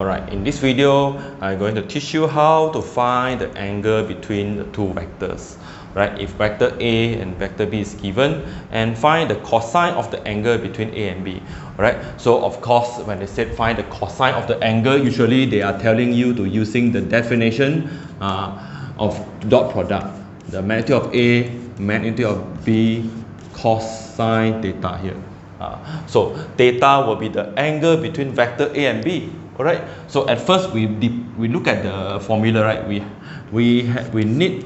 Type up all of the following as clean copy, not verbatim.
Alright, in this video, I'm going to teach you how to find the angle between the two vectors. Right, if vector A and vector B is given, and find the cosine of the angle between A and B. Alright, so of course, when they said find the cosine of the angle, usually they are telling you to using the definition of dot product. The magnitude of A, magnitude of B, cosine theta here. So theta will be the angle between vector A and B. Alright, so at first we look at the formula, right? We need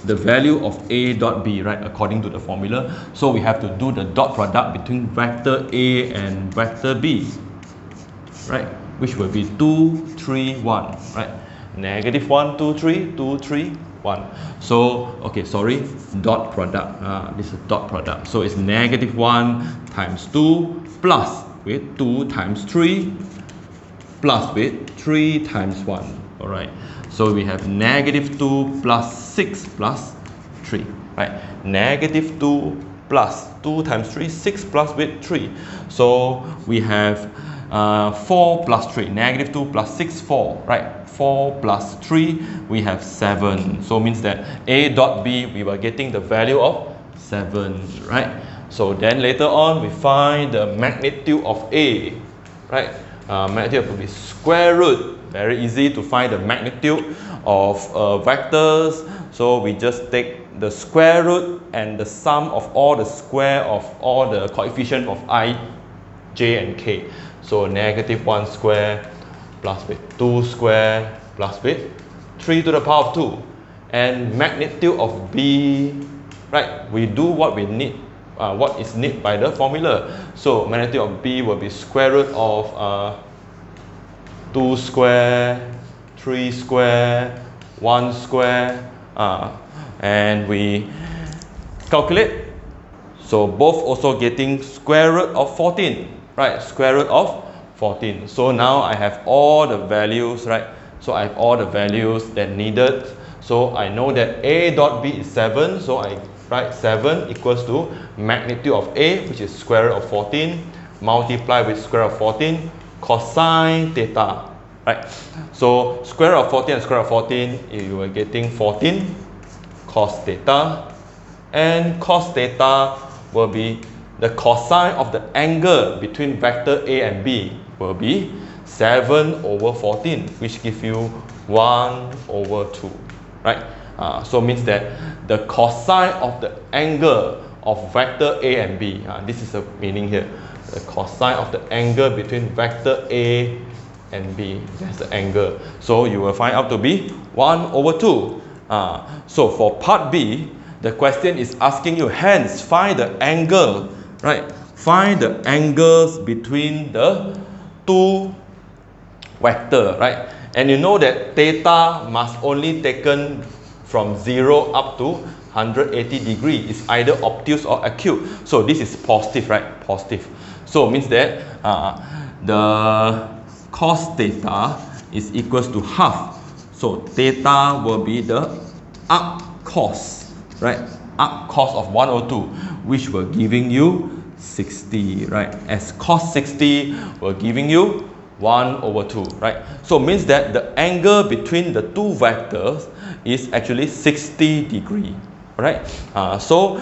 the value of A dot B, right, according to the formula. So we have to do the dot product between vector A and vector B, right, which will be 2, 3, 1, right? Negative 1, 2, 3, 2, 3, 1. So, okay, sorry, dot product. This is dot product. So it's negative 1 times 2 plus with 2 times 3 plus with 3 times 1. Alright, so we have negative 2 plus 6 plus 3. Right, negative 2 plus 2 times 3, 6 plus with 3. So we have 4 plus 3, negative 2 plus 6, 4. Right, 4 plus 3, we have 7. So means that A dot B, we were getting the value of 7. Right, so then later on we find the magnitude of A. Right, magnitude will be square root. Very easy to find the magnitude of vectors. So we just take the square root and the sum of all the square of all the coefficients of I, J and K. So negative 1 square plus with 2 square plus with 3 to the power of 2. And magnitude of B, right, we do what we need. What is needed by the formula. So magnitude of B will be square root of 2 square, 3 square, 1 square, and we calculate. So both also getting square root of 14, right? Square root of 14. So now I have all the values, right? So I have all the values that needed. So I know that A dot B is 7, so I write 7 equals to magnitude of A, which is square root of 14, multiply with square root of 14, cosine theta. Right, so square root of 14 and square root of 14, you are getting 14 cos theta, and cos theta will be the cosine of the angle between vector A and B will be 7 over 14, which gives you 1 over 2. Right, so means that the cosine of the angle of vector A and B, this is the meaning here, the cosine of the angle between vector A and B, that's the angle. So you will find out to be 1 over 2. So for part B, the question is asking you, hence find the angle, right? Find the angles between the two vectors, right? And you know that theta must only taken from 0 up to 180 degrees. It's either obtuse or acute. So this is positive, right? Positive. So means that the cos theta is equals to half. So theta will be the arc cos, right? Arc cos of 102, which will giving you 60, right? As cos 60 will giving you 1 over 2, right? So means that the angle between the two vectors is actually 60 degrees, right? So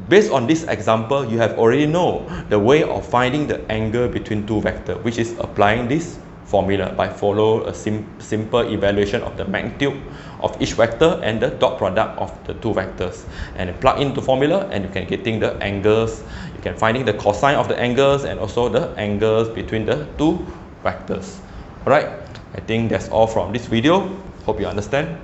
based on this example, you have already know the way of finding the angle between two vectors, which is applying this formula by follow a simple evaluation of the magnitude of each vector and the dot product of the two vectors, and plug into formula and you can getting the angles. You can finding the cosine of the angles and also the angles between the two vectors. Alright, I think that's all from this video. Hope you understand.